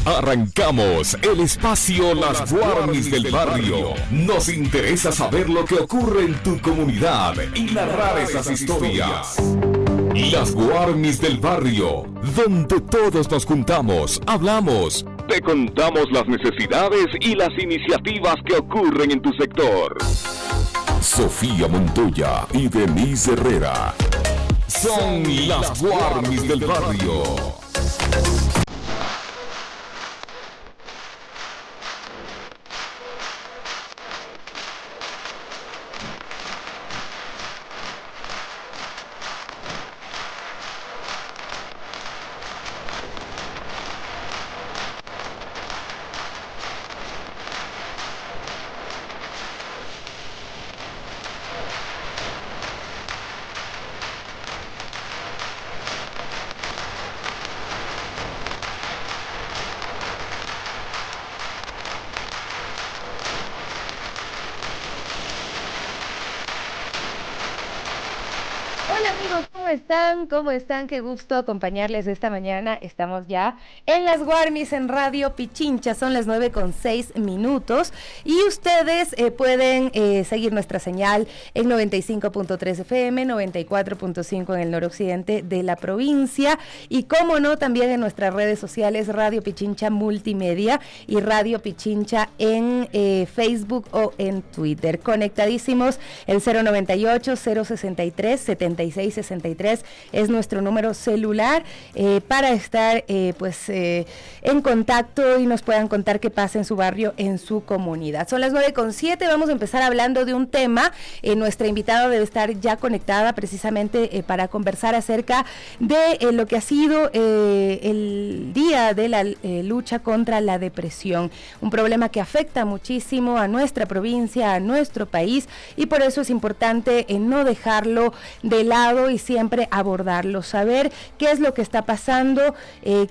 Arrancamos el espacio Las Guarmis del Barrio. Nos interesa saber lo que ocurre en tu comunidad y narrar esas historias. Las Guarmis del Barrio, donde todos nos juntamos, hablamos, te contamos las necesidades y las iniciativas que ocurren en tu sector. Sofía Montoya y Denise Herrera son las Guarmis del Barrio. ¿Cómo están? Qué gusto acompañarles esta mañana. Estamos ya en las Guarmis en Radio Pichincha. Son las 9:06 y ustedes pueden seguir nuestra señal en 95.3 FM, 94.5 en el noroccidente de la provincia y, cómo no, también en nuestras redes sociales Radio Pichincha Multimedia y Radio Pichincha en Facebook o en Twitter. Conectadísimos, el 098-063-7663 es nuestro número celular para estar en contacto y nos puedan contar qué pasa en su barrio, en su comunidad. Son las 9:07, vamos a empezar hablando de un tema. Nuestra invitada debe estar ya conectada precisamente para conversar acerca de lo que ha sido el día de la lucha contra la depresión, un problema que afecta muchísimo a nuestra provincia, a nuestro país, y por eso es importante no dejarlo de lado y siempre abordarlo, saber qué es lo que está pasando,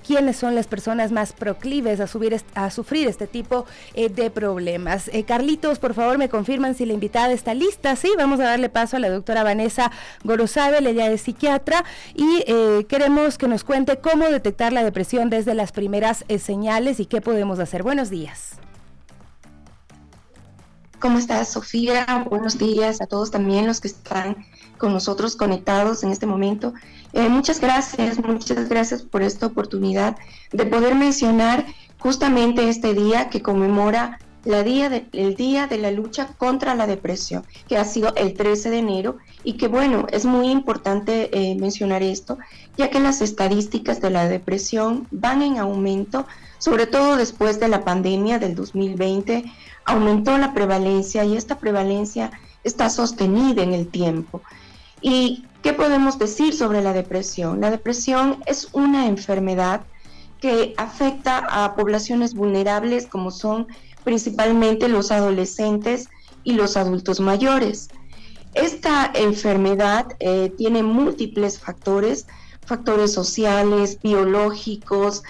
quiénes son las personas más proclives a sufrir este tipo de problemas. Carlitos, por favor, me confirman si la invitada está lista. Sí, vamos a darle paso a la doctora Vanessa Gorozábal, ella es psiquiatra, y queremos que nos cuente cómo detectar la depresión desde las primeras señales y qué podemos hacer. Buenos días. ¿Cómo estás, Sofía? Buenos días a todos también los que están con nosotros conectados en este momento. Muchas gracias por esta oportunidad de poder mencionar justamente este día que conmemora el día de la lucha contra la depresión, que ha sido el 13 de enero, y que bueno, es muy importante mencionar esto, ya que las estadísticas de la depresión van en aumento, sobre todo después de la pandemia del 2020, aumentó la prevalencia y esta prevalencia está sostenida en el tiempo. ¿Y qué podemos decir sobre la depresión? La depresión es una enfermedad que afecta a poblaciones vulnerables como son principalmente los adolescentes y los adultos mayores. Esta enfermedad tiene múltiples factores sociales, biológicos,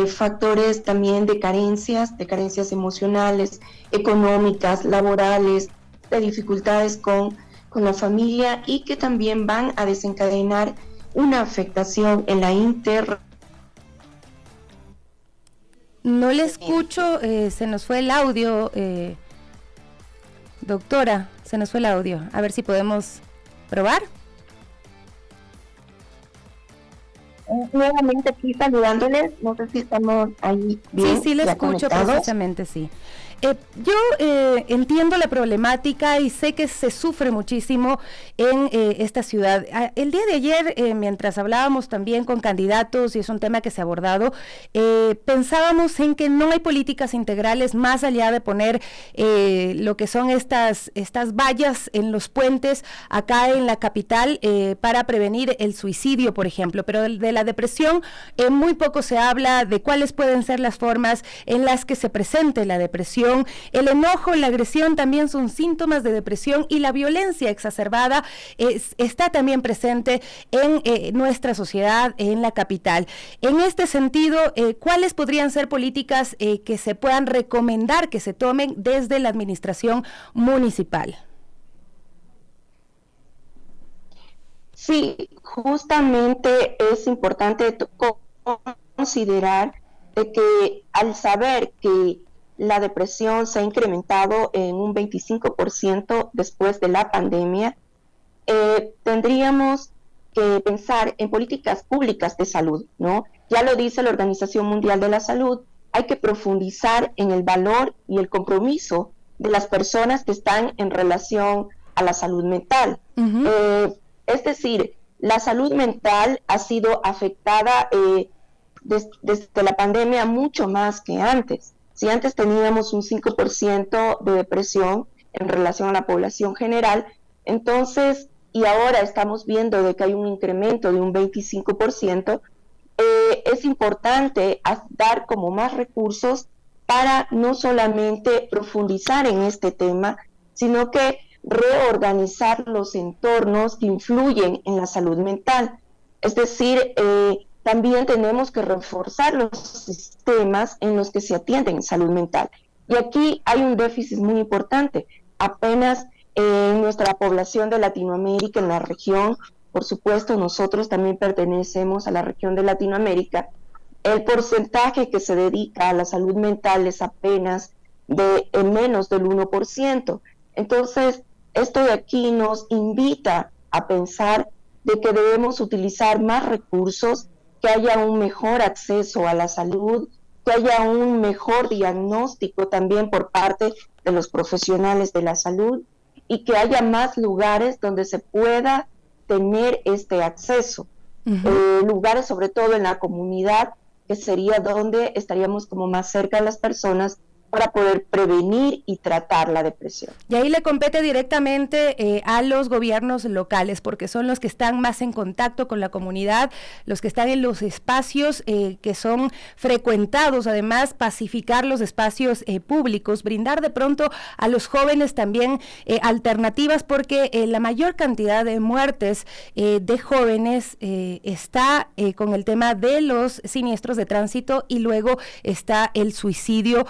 factores también de carencias emocionales, económicas, laborales, de dificultades con la familia, y que también van a desencadenar una afectación en la No le escucho, se nos fue el audio, doctora, se nos fue el audio. A ver si podemos probar. Nuevamente aquí saludándoles, no sé si estamos ahí bien. Sí, le escucho precisamente, sí. Yo entiendo la problemática y sé que se sufre muchísimo en esta ciudad. El día de ayer, mientras hablábamos también con candidatos, y es un tema que se ha abordado, pensábamos en que no hay políticas integrales más allá de poner lo que son estas vallas en los puentes acá en la capital para prevenir el suicidio, por ejemplo, pero de la depresión muy poco se habla de cuáles pueden ser las formas en las que se presente la depresión. El enojo, la agresión también son síntomas de depresión, y la violencia exacerbada está también presente en nuestra sociedad, en la capital. En este sentido, ¿cuáles podrían ser políticas que se puedan recomendar que se tomen desde la administración municipal? Sí, justamente es importante considerar de que al saber que la depresión se ha incrementado en un 25% después de la pandemia, tendríamos que pensar en políticas públicas de salud, ¿no? Ya lo dice la Organización Mundial de la Salud, hay que profundizar en el valor y el compromiso de las personas que están en relación a la salud mental. Es decir, la salud mental ha sido afectada desde la pandemia mucho más que antes. Si antes teníamos un 5% de depresión en relación a la población general, entonces, y ahora estamos viendo de que hay un incremento de un 25%, es importante dar como más recursos para no solamente profundizar en este tema, sino que reorganizar los entornos que influyen en la salud mental. Es decir, también tenemos que reforzar los sistemas en los que se atienden en salud mental. Y aquí hay un déficit muy importante. Apenas en nuestra población de Latinoamérica, en la región, por supuesto, nosotros también pertenecemos a la región de Latinoamérica, el porcentaje que se dedica a la salud mental es apenas de menos del 1%. Entonces, esto de aquí nos invita a pensar de que debemos utilizar más recursos, que haya un mejor acceso a la salud, que haya un mejor diagnóstico también por parte de los profesionales de la salud y que haya más lugares donde se pueda tener este acceso. Lugares sobre todo en la comunidad, que sería donde estaríamos como más cerca de las personas para poder prevenir y tratar la depresión. Y ahí le compete directamente a los gobiernos locales, porque son los que están más en contacto con la comunidad, los que están en los espacios que son frecuentados, además pacificar los espacios públicos, brindar de pronto a los jóvenes también alternativas, porque la mayor cantidad de muertes de jóvenes está con el tema de los siniestros de tránsito y luego está el suicidio,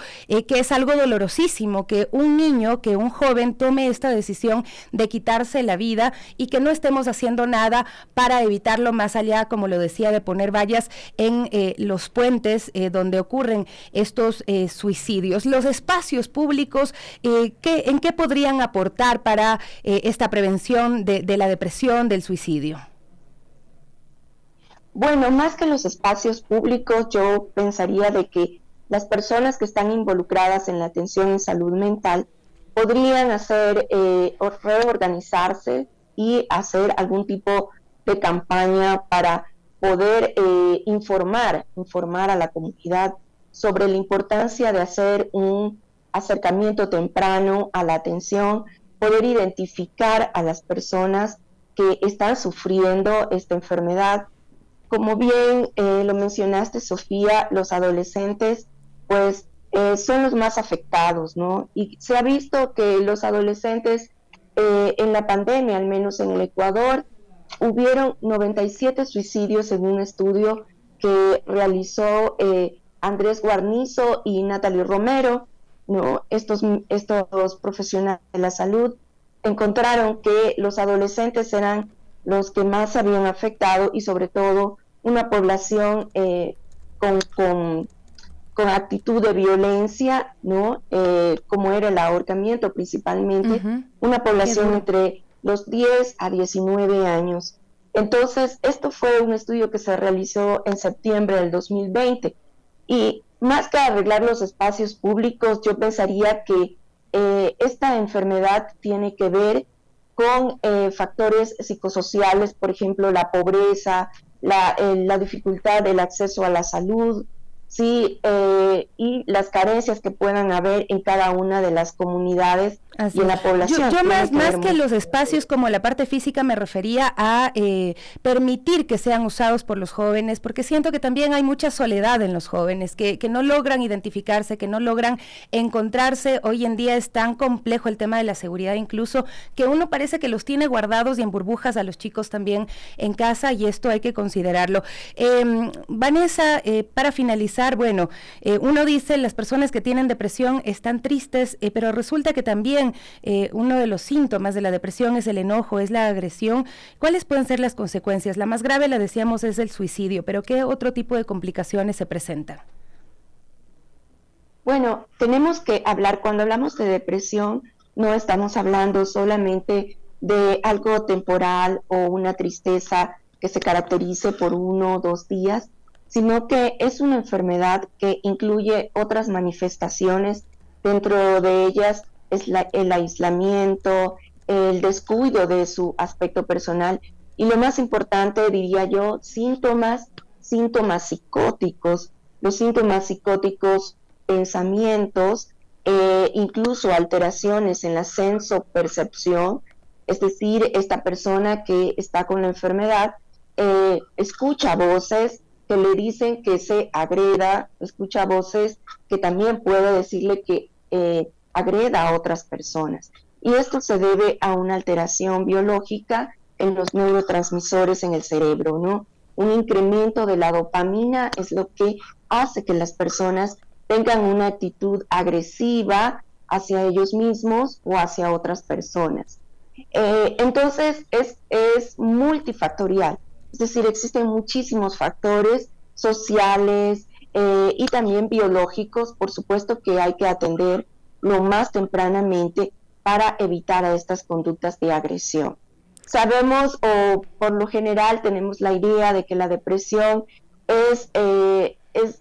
que es algo dolorosísimo, que un niño, que un joven tome esta decisión de quitarse la vida y que no estemos haciendo nada para evitarlo, más allá, como lo decía, de poner vallas en los puentes donde ocurren estos suicidios. Los espacios públicos, ¿en qué podrían aportar para esta prevención de la depresión, del suicidio? Bueno, más que los espacios públicos, yo pensaría de que las personas que están involucradas en la atención en salud mental podrían hacer o reorganizarse y hacer algún tipo de campaña para poder informar a la comunidad sobre la importancia de hacer un acercamiento temprano a la atención, poder identificar a las personas que están sufriendo esta enfermedad. Como bien lo mencionaste, Sofía, los adolescentes pues son los más afectados, ¿no? Y se ha visto que los adolescentes en la pandemia, al menos en el Ecuador, hubieron 97 suicidios en un estudio que realizó Andrés Guarnizo y Natalie Romero, ¿no? Estos profesionales de la salud encontraron que los adolescentes eran los que más se habían afectado y sobre todo una población con actitud de violencia, ¿no? Como era el ahorcamiento principalmente, una población entre los 10 a 19 años. Entonces, esto fue un estudio que se realizó en septiembre del 2020 y más que arreglar los espacios públicos, yo pensaría que esta enfermedad tiene que ver con factores psicosociales, por ejemplo, la pobreza, la dificultad del acceso a la salud, sí, y las carencias que puedan haber en cada una de las comunidades y en la población. Yo más que los espacios como la parte física me refería a permitir que sean usados por los jóvenes, porque siento que también hay mucha soledad en los jóvenes, que no logran identificarse, que no logran encontrarse. Hoy en día es tan complejo el tema de la seguridad incluso, que uno parece que los tiene guardados y en burbujas a los chicos también en casa, y esto hay que considerarlo. Vanessa, para finalizar, explicar, bueno, uno dice las personas que tienen depresión están tristes, pero resulta que también uno de los síntomas de la depresión es el enojo, es la agresión. ¿Cuáles pueden ser las consecuencias? La más grave, la decíamos, es el suicidio, pero ¿qué otro tipo de complicaciones se presentan? Bueno, tenemos que hablar, cuando hablamos de depresión, no estamos hablando solamente de algo temporal o una tristeza que se caracterice por 1 o 2 días, sino que es una enfermedad que incluye otras manifestaciones. Dentro de ellas es el aislamiento, el descuido de su aspecto personal y lo más importante, diría yo, síntomas psicóticos. Los síntomas psicóticos, pensamientos, incluso alteraciones en la sensopercepción, es decir, esta persona que está con la enfermedad escucha voces que le dicen que se agreda, escucha voces que también puede decirle que agreda a otras personas. Y esto se debe a una alteración biológica en los neurotransmisores en el cerebro, ¿no? Un incremento de la dopamina es lo que hace que las personas tengan una actitud agresiva hacia ellos mismos o hacia otras personas. Entonces es multifactorial, es decir, existen muchísimos factores sociales y también biológicos, por supuesto, que hay que atender lo más tempranamente para evitar a estas conductas de agresión. Sabemos, o por lo general tenemos la idea de que la depresión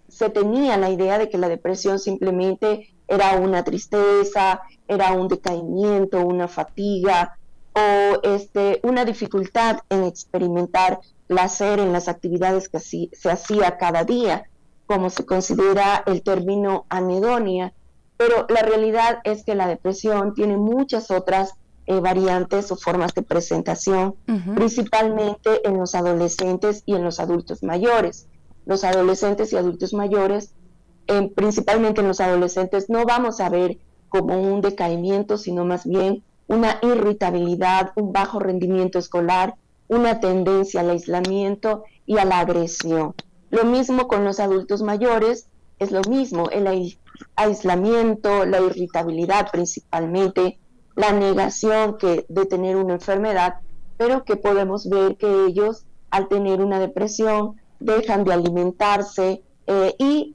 se tenía la idea de que la depresión simplemente era una tristeza, era un decaimiento, una fatiga o una dificultad en experimentar placer en las actividades que se hacía cada día, como se considera el término anedonia. Pero la realidad es que la depresión tiene muchas otras variantes o formas de presentación, principalmente en los adolescentes y en los adultos mayores. Los adolescentes y adultos mayores, principalmente en los adolescentes, no vamos a ver como un decaimiento, sino más bien una irritabilidad, un bajo rendimiento escolar, una tendencia al aislamiento y a la agresión. Lo mismo con los adultos mayores, es lo mismo, el aislamiento, la irritabilidad principalmente, la negación de tener una enfermedad, pero que podemos ver que ellos, al tener una depresión, dejan de alimentarse y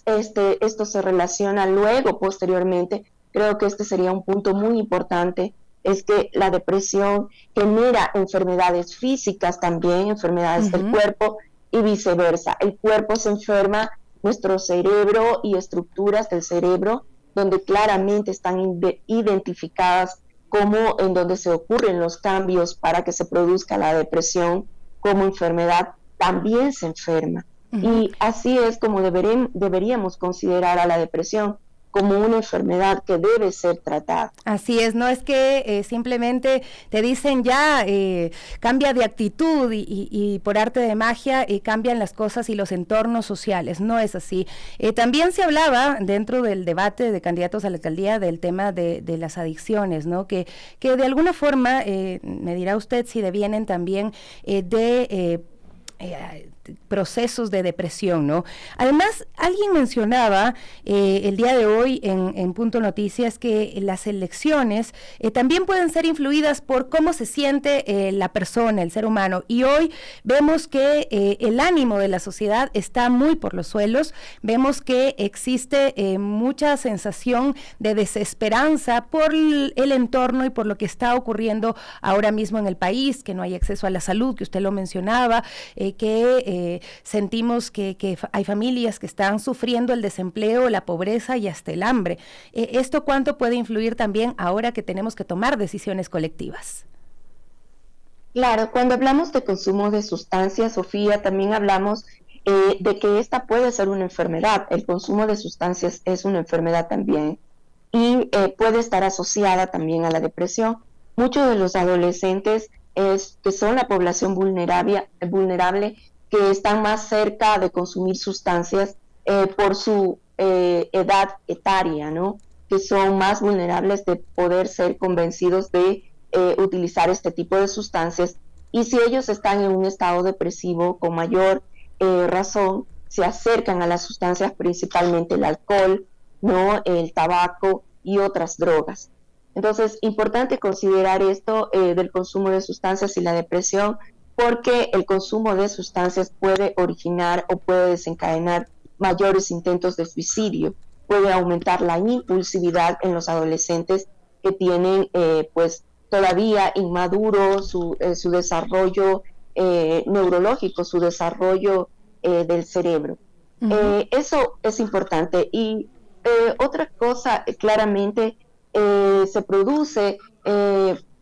esto se relaciona luego, posteriormente. Creo que este sería un punto muy importante, es que la depresión genera enfermedades físicas también, enfermedades del cuerpo y viceversa. El cuerpo se enferma, nuestro cerebro y estructuras del cerebro, donde claramente están identificadas como en donde se ocurren los cambios para que se produzca la depresión como enfermedad, también se enferma. Y así es como deberíamos considerar a la depresión, como una enfermedad que debe ser tratada. Así es, no es que simplemente te dicen ya cambia de actitud y por arte de magia cambian las cosas y los entornos sociales, no es así. También se hablaba dentro del debate de candidatos a la alcaldía del tema de las adicciones, ¿no? Que de alguna forma, me dirá usted si devienen también de procesos de depresión, ¿no? Además, alguien mencionaba el día de hoy en Punto Noticias que las elecciones también pueden ser influidas por cómo se siente la persona, el ser humano, y hoy vemos que el ánimo de la sociedad está muy por los suelos, vemos que existe mucha sensación de desesperanza por el entorno y por lo que está ocurriendo ahora mismo en el país, que no hay acceso a la salud, que usted lo mencionaba, que sentimos que hay familias que están sufriendo el desempleo, la pobreza y hasta el hambre. ¿Esto cuánto puede influir también ahora que tenemos que tomar decisiones colectivas? Claro, cuando hablamos de consumo de sustancias, Sofía, también hablamos de que esta puede ser una enfermedad. El consumo de sustancias es una enfermedad también y puede estar asociada también a la depresión. Muchos de los adolescentes que son la población vulnerable, que están más cerca de consumir sustancias por su edad etaria, ¿no? Que son más vulnerables de poder ser convencidos de utilizar este tipo de sustancias. Y si ellos están en un estado depresivo, con mayor razón, se acercan a las sustancias, principalmente el alcohol, ¿no? El tabaco y otras drogas. Entonces, importante considerar esto del consumo de sustancias y la depresión, porque el consumo de sustancias puede originar o puede desencadenar mayores intentos de suicidio, puede aumentar la impulsividad en los adolescentes que tienen pues todavía inmaduro su desarrollo neurológico, su desarrollo del cerebro. Eso es importante. Y otra cosa, claramente, se produce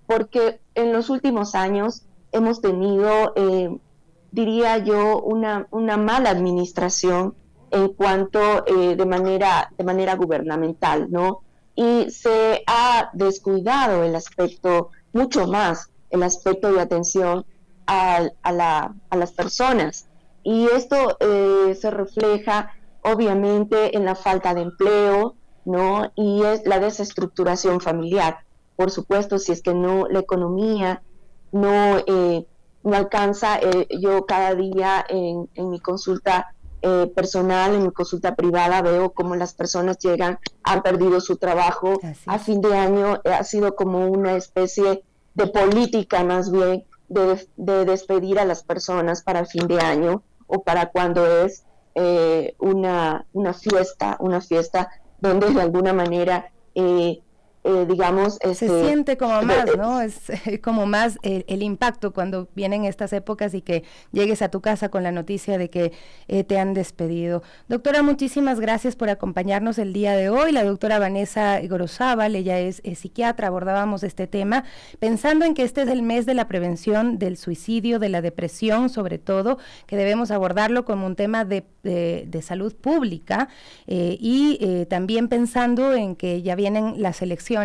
porque en los últimos años hemos tenido, diría yo, una mala administración en cuanto de manera gubernamental, ¿no? Y se ha descuidado el aspecto, mucho más, el aspecto de atención a las personas. Y esto se refleja, obviamente, en la falta de empleo, ¿no? Y es la desestructuración familiar. Por supuesto, si es que no, la economía no alcanza, yo cada día en mi consulta personal, en mi consulta privada, veo cómo las personas han perdido su trabajo. A fin de año ha sido como una especie de política, más bien, de despedir a las personas para fin de año o para cuando es una fiesta donde de alguna manera digamos... se siente como más, ¿no? Es como más el impacto cuando vienen estas épocas y que llegues a tu casa con la noticia de que te han despedido. Doctora, muchísimas gracias por acompañarnos el día de hoy. La doctora Vanessa Gorozábal, ella es psiquiatra, abordábamos este tema pensando en que este es el mes de la prevención del suicidio, de la depresión, sobre todo, que debemos abordarlo como un tema de salud pública y también pensando en que ya vienen las elecciones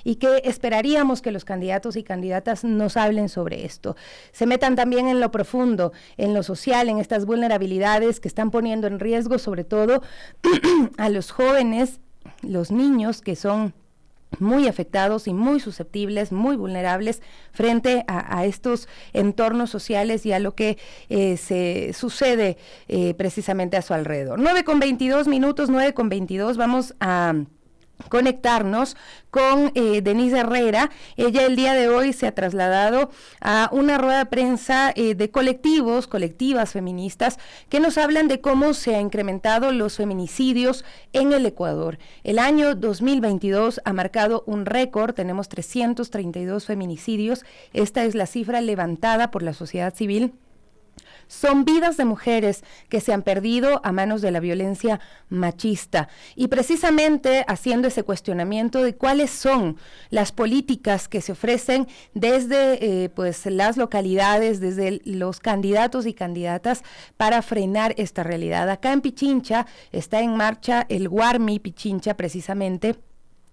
y que esperaríamos que los candidatos y candidatas nos hablen sobre esto. Se metan también en lo profundo, en lo social, en estas vulnerabilidades que están poniendo en riesgo sobre todo a los jóvenes, los niños que son muy afectados y muy susceptibles, muy vulnerables frente a estos entornos sociales y a lo que se sucede precisamente a su alrededor. 9:22 minutos, 9:22, vamos a conectarnos con Denise Herrera. Ella el día de hoy se ha trasladado a una rueda de prensa de colectivas feministas que nos hablan de cómo se han incrementado los feminicidios en el Ecuador. El año 2022 ha marcado un récord, tenemos 332 feminicidios, esta es la cifra levantada por la sociedad civil. Son vidas de mujeres que se han perdido a manos de la violencia machista y precisamente haciendo ese cuestionamiento de cuáles son las políticas que se ofrecen desde pues las localidades, desde los candidatos y candidatas para frenar esta realidad. Acá en Pichincha está en marcha el Guarmi Pichincha precisamente.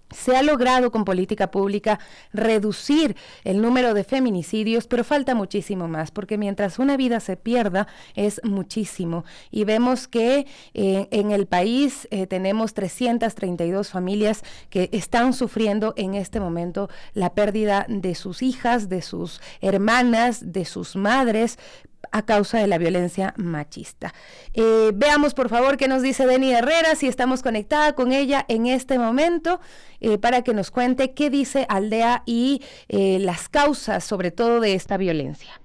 Se ha logrado con política pública reducir el número de feminicidios, pero falta muchísimo más, porque mientras una vida se pierda es muchísimo. Y vemos que en el país tenemos 332 familias que están sufriendo en este momento la pérdida de sus hijas, de sus hermanas, de sus madres, a causa de la violencia machista. Veamos por favor qué nos dice Denny Herrera, si estamos conectada con ella en este momento, para que nos cuente qué dice Aldea y las causas sobre todo de esta violencia.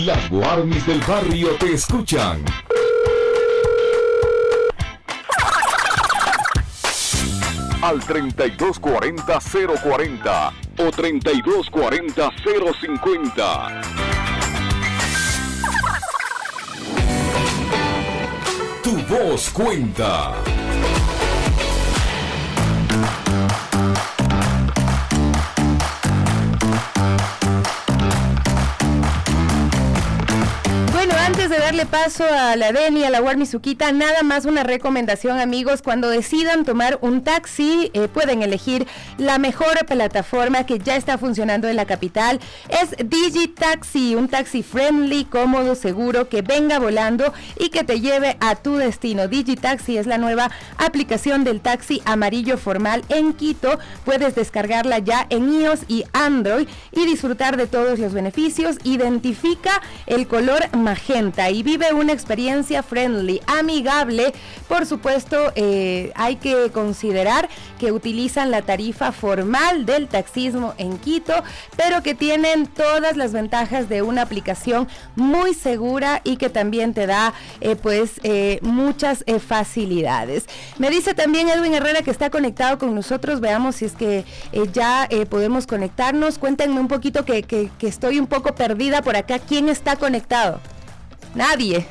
Las Guarmis del barrio te escuchan. Al 3240-040 o 3240-050. Tu voz cuenta. Antes de dar darle paso a la Deni, a la Guarmizuquita, nada más una recomendación, amigos, cuando decidan tomar un taxi, pueden elegir la mejor plataforma que ya está funcionando en la capital, es Digitaxi, un taxi friendly, cómodo, seguro, que venga volando y que te lleve a tu destino. Digitaxi es la nueva aplicación del taxi amarillo formal en Quito, puedes descargarla ya en iOS y Android y disfrutar de todos los beneficios. Identifica el color magenta y vive una experiencia friendly, amigable. Por supuesto, hay que considerar que utilizan la tarifa formal del taxismo en Quito, pero que tienen todas las ventajas de una aplicación muy segura y que también te da muchas facilidades. Me dice también Edwin Herrera que está conectado con nosotros. Veamos si es que ya podemos conectarnos. Cuéntenme un poquito que estoy un poco perdida por acá. ¿Quién está conectado? Nadie.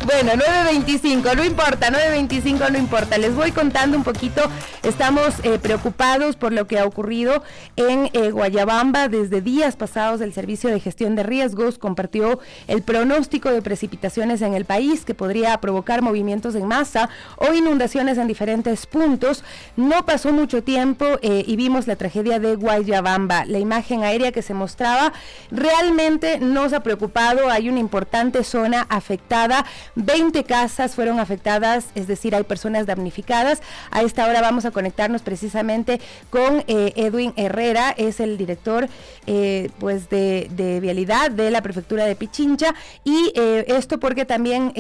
Bueno, 9:25, no importa, 9:25 no importa. Les voy contando un poquito. Estamos preocupados por lo que ha ocurrido en Guayabamba. Desde días pasados, el Servicio de Gestión de Riesgos compartió el pronóstico de precipitaciones en el país que podría provocar movimientos en masa o inundaciones en diferentes puntos. No pasó mucho tiempo y vimos la tragedia de Guayabamba. La imagen aérea que se mostraba realmente nos ha preocupado. Hay una importante zona afectada, 20 casas fueron afectadas, es decir, hay personas damnificadas. A esta hora vamos a conectarnos precisamente con Edwin Herrera, es el director de vialidad de la prefectura de Pichincha, y esto porque también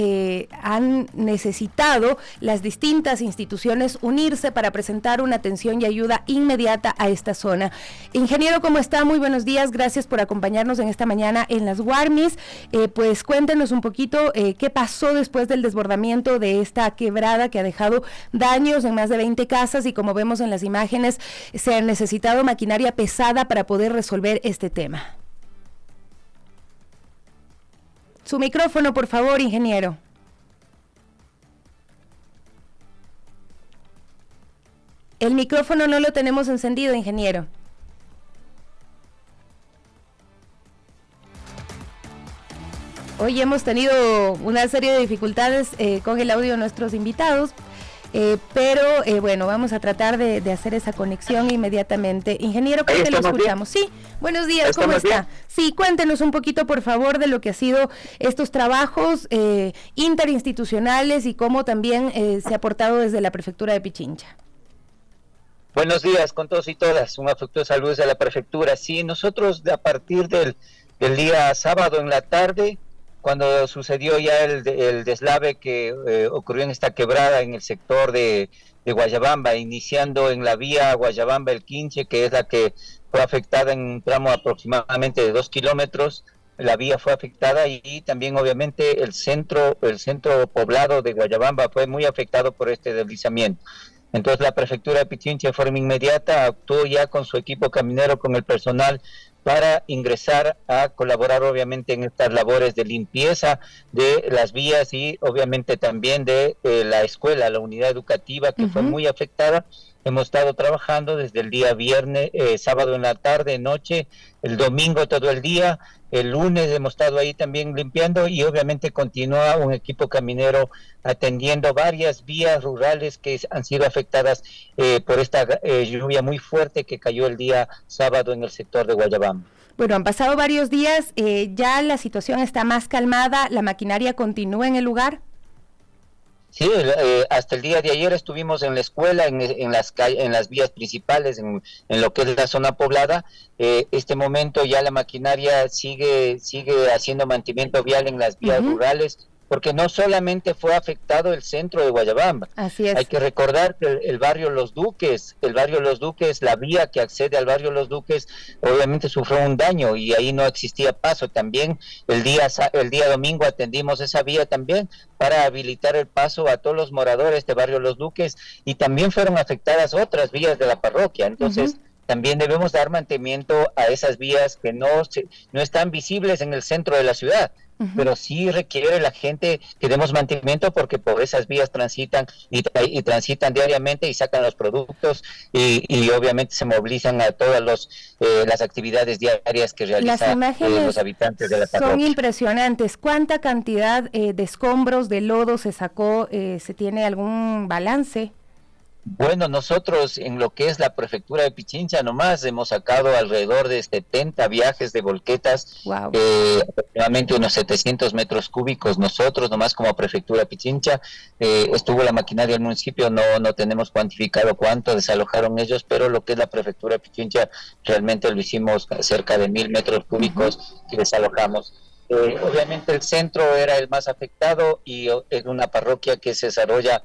han necesitado las distintas instituciones unirse para presentar una atención y ayuda inmediata a esta zona. Ingeniero, ¿cómo está? Muy buenos días, gracias por acompañarnos en esta mañana en las Guarmis. Pues cuéntenos un poquito qué pasó después del desbordamiento de esta quebrada que ha dejado daños en más de 20 casas, y como vemos en las imágenes, se ha necesitado maquinaria pesada para poder resolver este tema. Su micrófono, por favor, ingeniero. El micrófono no lo tenemos encendido, ingeniero. Hoy hemos tenido una serie de dificultades con el audio de nuestros invitados, pero bueno, vamos a tratar de hacer esa conexión inmediatamente. Ingeniero, ¿cómo te lo escuchamos? Bien. Sí, buenos días, ¿cómo está? Bien. Sí, cuéntenos un poquito, por favor, de lo que ha sido estos trabajos interinstitucionales y cómo también se ha aportado desde la Prefectura de Pichincha. Buenos días con todos y todas, un afectuoso saludo desde la Prefectura. Sí, nosotros a partir del día sábado en la tarde, cuando sucedió ya el deslave que ocurrió en esta quebrada en el sector de Guayabamba, iniciando en la vía Guayabamba-El Quinche, que es la que fue afectada en un tramo aproximadamente de 2 kilómetros, la vía fue afectada y también obviamente el centro poblado de Guayabamba fue muy afectado por este deslizamiento. Entonces la Prefectura de Pichincha de forma inmediata actuó ya con su equipo caminero, con el personal, para ingresar a colaborar obviamente en estas labores de limpieza de las vías y obviamente también de la escuela, la unidad educativa que fue muy afectada. Hemos estado trabajando desde el día viernes, sábado en la tarde, noche, el domingo todo el día, el lunes hemos estado ahí también limpiando y obviamente continúa un equipo caminero atendiendo varias vías rurales que han sido afectadas por esta lluvia muy fuerte que cayó el día sábado en el sector de Guayabamba. Bueno, han pasado varios días, ya la situación está más calmada, ¿la maquinaria continúa en el lugar? Sí, hasta el día de ayer estuvimos en la escuela, en las vías principales, en lo que es la zona poblada. Este momento ya la maquinaria sigue haciendo mantenimiento vial en las vías rurales, porque no solamente fue afectado el centro de Guayabamba. Así es. Hay que recordar que el barrio Los Duques, la vía que accede al barrio Los Duques, obviamente sufrió un daño y ahí no existía paso. También el día domingo atendimos esa vía también para habilitar el paso a todos los moradores de barrio Los Duques, y también fueron afectadas otras vías de la parroquia. Entonces, también debemos dar mantenimiento a esas vías que no están visibles en el centro de la ciudad. pero sí requiere la gente que demos mantenimiento porque por esas vías transitan y transitan diariamente y sacan los productos y obviamente se movilizan a todas las actividades diarias que realizan los habitantes de la parroquia. Son impresionantes. ¿Cuánta cantidad de escombros, de lodo se sacó? ¿Se tiene algún balance? Bueno, nosotros en lo que es la prefectura de Pichincha nomás hemos sacado alrededor de 70 viajes de volquetas, wow. Aproximadamente unos 700 metros cúbicos nosotros nomás como prefectura de Pichincha. Estuvo la maquinaria del municipio, no tenemos cuantificado cuánto desalojaron ellos, pero lo que es la prefectura de Pichincha realmente lo hicimos cerca de 1000 metros cúbicos que desalojamos. Obviamente el centro era el más afectado y en una parroquia que se desarrolla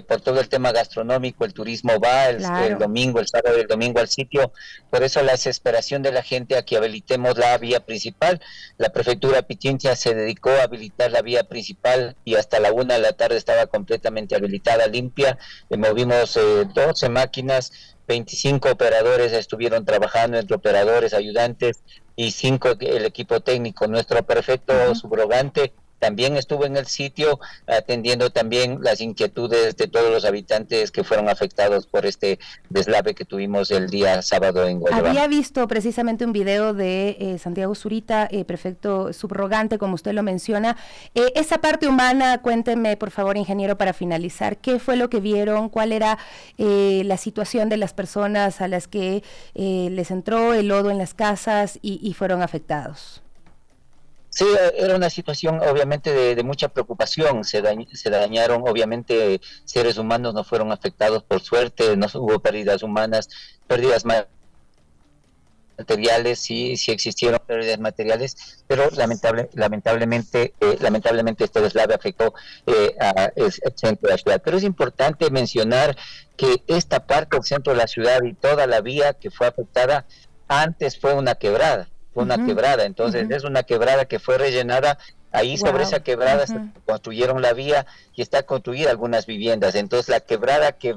por todo el tema gastronómico, el turismo va el domingo, el sábado y el domingo al sitio, por eso la desesperación de la gente a que habilitemos la vía principal. La prefectura de Pichincha se dedicó a habilitar la vía principal y hasta la 1 de la tarde estaba completamente habilitada, limpia. Movimos 12 máquinas, 25 operadores estuvieron trabajando, entre operadores, ayudantes y 5 el equipo técnico. Nuestro prefecto subrogante también estuvo en el sitio atendiendo también las inquietudes de todos los habitantes que fueron afectados por este deslave que tuvimos el día sábado en Guayabamba. Había visto precisamente un video de Santiago Zurita, prefecto subrogante, como usted lo menciona. Esa parte humana, cuénteme por favor, ingeniero, para finalizar, ¿qué fue lo que vieron? ¿Cuál era la situación de las personas a las que les entró el lodo en las casas y fueron afectados? Sí, era una situación obviamente de mucha preocupación, se dañaron, obviamente seres humanos no fueron afectados por suerte, no hubo pérdidas humanas, pérdidas materiales, sí existieron pérdidas materiales, pero lamentablemente este deslave afectó el centro de la ciudad. Pero es importante mencionar que esta parte del centro de la ciudad y toda la vía que fue afectada antes fue una quebrada. Entonces es una quebrada que fue rellenada, ahí sobre esa quebrada se construyeron la vía y está construida algunas viviendas. Entonces la quebrada que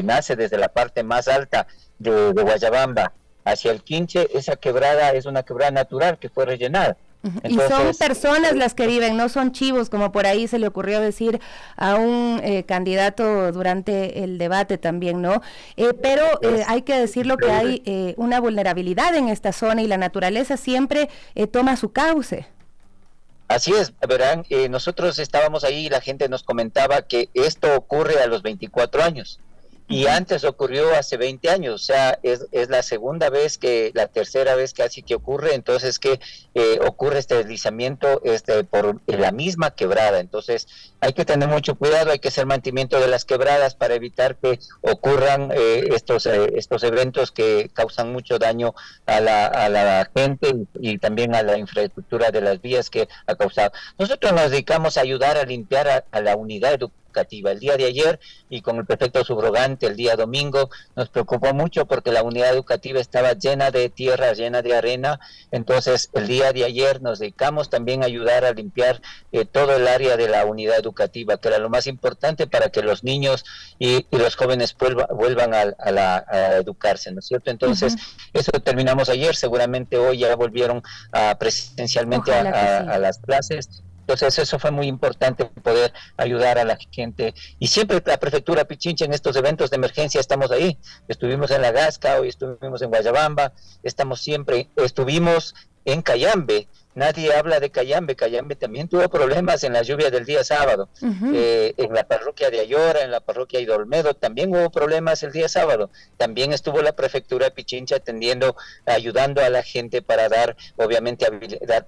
nace desde la parte más alta de Guayabamba hacia el Quinche, esa quebrada es una quebrada natural que fue rellenada. Entonces, y son personas las que viven, no son chivos, como por ahí se le ocurrió decir a un candidato durante el debate también, ¿no? Pero hay que decirlo que hay una vulnerabilidad en esta zona y la naturaleza siempre toma su cauce. Así es, verán, nosotros estábamos ahí y la gente nos comentaba que esto ocurre a los 24 años. Y antes ocurrió hace 20 años, o sea, es la la tercera vez casi que ocurre, entonces que ocurre este deslizamiento por la misma quebrada. Entonces hay que tener mucho cuidado, hay que hacer mantenimiento de las quebradas para evitar que ocurran estos eventos que causan mucho daño a la gente y también a la infraestructura de las vías que ha causado. Nosotros nos dedicamos a ayudar a limpiar a la unidad educativa. El día de ayer y con el prefecto subrogante el día domingo nos preocupó mucho porque la unidad educativa estaba llena de tierra, llena de arena. Entonces el día de ayer nos dedicamos también a ayudar a limpiar todo el área de la unidad educativa, que era lo más importante para que los niños y los jóvenes vuelvan a educarse, ¿no es cierto? Entonces eso terminamos ayer, seguramente hoy ya volvieron presencialmente a las clases. Entonces eso fue muy importante, poder ayudar a la gente. Y siempre la prefectura Pichincha en estos eventos de emergencia estamos ahí. Estuvimos en La Gasca, hoy estuvimos en Guayabamba, estuvimos en Cayambe. Nadie habla de Cayambe. Cayambe también tuvo problemas en la lluvia del día sábado. En la parroquia de Ayora, en la parroquia de Olmedo, también hubo problemas el día sábado. También estuvo la prefectura de Pichincha ayudando a la gente para dar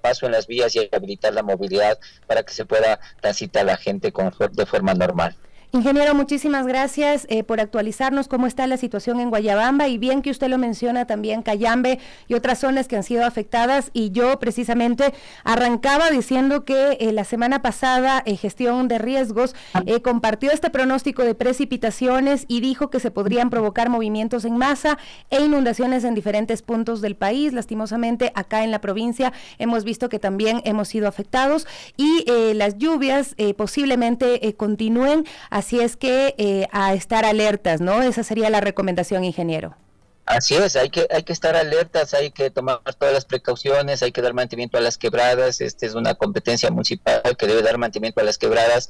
paso en las vías y habilitar la movilidad para que se pueda transitar la gente de forma normal. Ingeniero, muchísimas gracias por actualizarnos cómo está la situación en Guayabamba, y bien que usted lo menciona también Cayambe y otras zonas que han sido afectadas, y yo precisamente arrancaba diciendo que la semana pasada Gestión de Riesgos compartió este pronóstico de precipitaciones y dijo que se podrían provocar movimientos en masa e inundaciones en diferentes puntos del país. Lastimosamente acá en la provincia hemos visto que también hemos sido afectados y las lluvias posiblemente continúen. Así es que a estar alertas, ¿no? Esa sería la recomendación, ingeniero. Así es, hay que estar alertas, hay que tomar todas las precauciones, hay que dar mantenimiento a las quebradas. Esta es una competencia municipal que debe dar mantenimiento a las quebradas.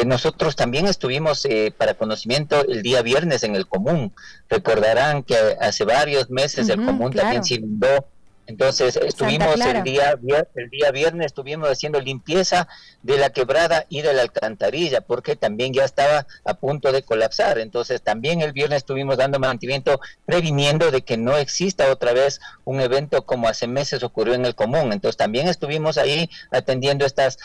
Nosotros también estuvimos para conocimiento el día viernes en el Común. Recordarán que hace varios meses el Común claro. también se inundó. Entonces estuvimos el día viernes, estuvimos haciendo limpieza de la quebrada y de la alcantarilla, porque también ya estaba a punto de colapsar. Entonces también el viernes estuvimos dando mantenimiento, previniendo de que no exista otra vez un evento como hace meses ocurrió en el Común. Entonces también estuvimos ahí atendiendo estas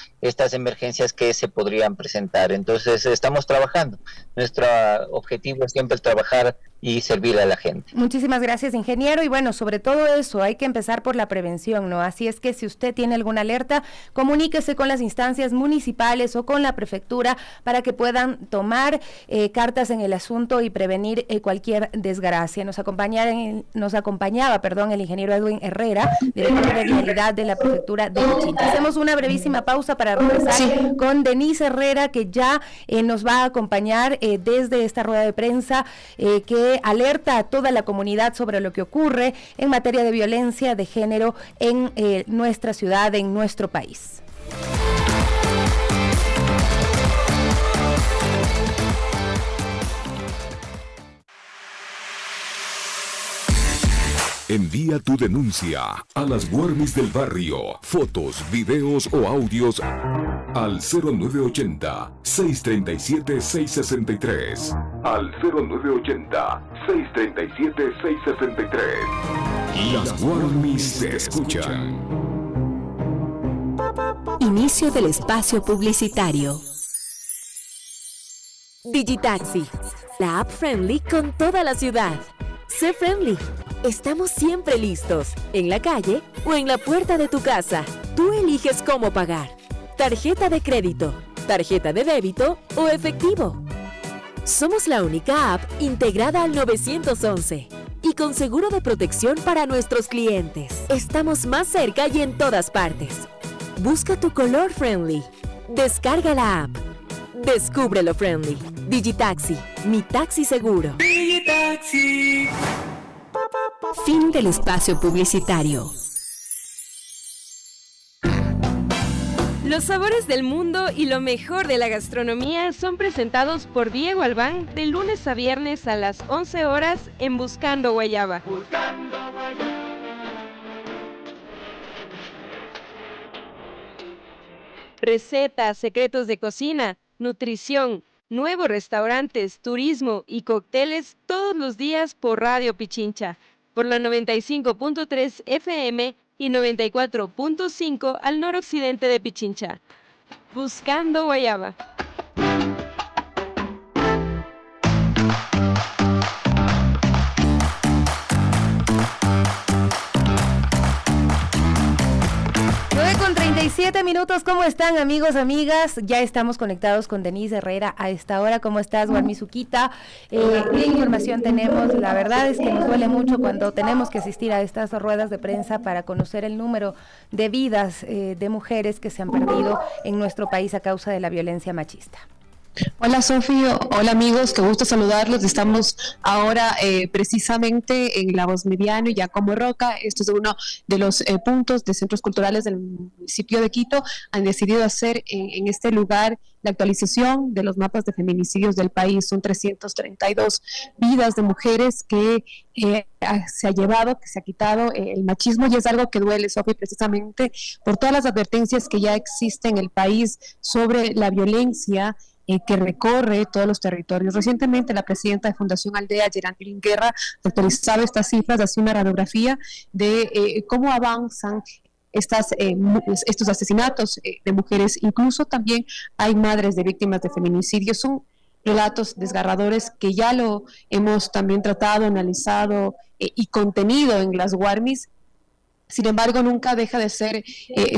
emergencias que se podrían presentar. Entonces estamos trabajando. Nuestro objetivo es siempre trabajar y servir a la gente. Muchísimas gracias, ingeniero. Y bueno, sobre todo eso, hay que empezar por la prevención, ¿no? Así es que si usted tiene alguna alerta, comuníquese con las instancias municipales o con la prefectura para que puedan tomar cartas en el asunto y prevenir cualquier desgracia. Nos acompañaba, el ingeniero Edwin Herrera, director de vialidad de la prefectura de Pichincha. Hacemos una brevísima pausa para regresar con Denise Herrera, que ya nos va a acompañar desde esta rueda de prensa que alerta a toda la comunidad sobre lo que ocurre en materia de violencia de género en nuestra ciudad, en nuestro país. Envía tu denuncia a las Guarmis del Barrio. Fotos, videos o audios al 0980-637-663. Al 0980-637-663. Las Guarmis te escuchan. Inicio del espacio publicitario. Digitaxi, la app friendly con toda la ciudad. Sé friendly. Estamos siempre listos, en la calle o en la puerta de tu casa. Tú eliges cómo pagar. Tarjeta de crédito, tarjeta de débito o efectivo. Somos la única app integrada al 911 y con seguro de protección para nuestros clientes. Estamos más cerca y en todas partes. Busca tu color friendly. Descarga la app. Descúbrelo friendly. Digitaxi, mi taxi seguro. Digitaxi. Fin del espacio publicitario. Los sabores del mundo y lo mejor de la gastronomía son presentados por Diego Albán de lunes a viernes a las 11 horas en Buscando Guayaba. Recetas, secretos de cocina, nutrición, nuevos restaurantes, turismo y cócteles todos los días por Radio Pichincha, por la 95.3 FM y 94.5 al noroccidente de Pichincha. Buscando Guayaba. Con 37 minutos, ¿cómo están, amigos, amigas? Ya estamos conectados con Denise Herrera a esta hora. ¿Cómo estás, Guarmizuquita? ¿Qué información tenemos? La verdad es que nos duele mucho cuando tenemos que asistir a estas ruedas de prensa para conocer el número de vidas de mujeres que se han perdido en nuestro país a causa de la violencia machista. Hola Sofía, hola amigos, qué gusto saludarlos. Estamos ahora precisamente en La Voz Mediano y Giacomo Roca. Esto es uno de los puntos de centros culturales del municipio de Quito. Han decidido hacer en este lugar la actualización de los mapas de feminicidios del país. Son 332 vidas de mujeres que se ha llevado, que se ha quitado el machismo, y es algo que duele, Sofía, precisamente por todas las advertencias que ya existen en el país sobre la violencia que recorre todos los territorios. Recientemente la presidenta de Fundación Aldea, Geraldine Guerra, actualizaba estas cifras, hacía una radiografía de cómo avanzan estos asesinatos de mujeres. Incluso también hay madres de víctimas de feminicidio. Son relatos desgarradores que ya lo hemos también tratado, analizado y contenido en las Guarmis. Sin embargo, nunca deja de ser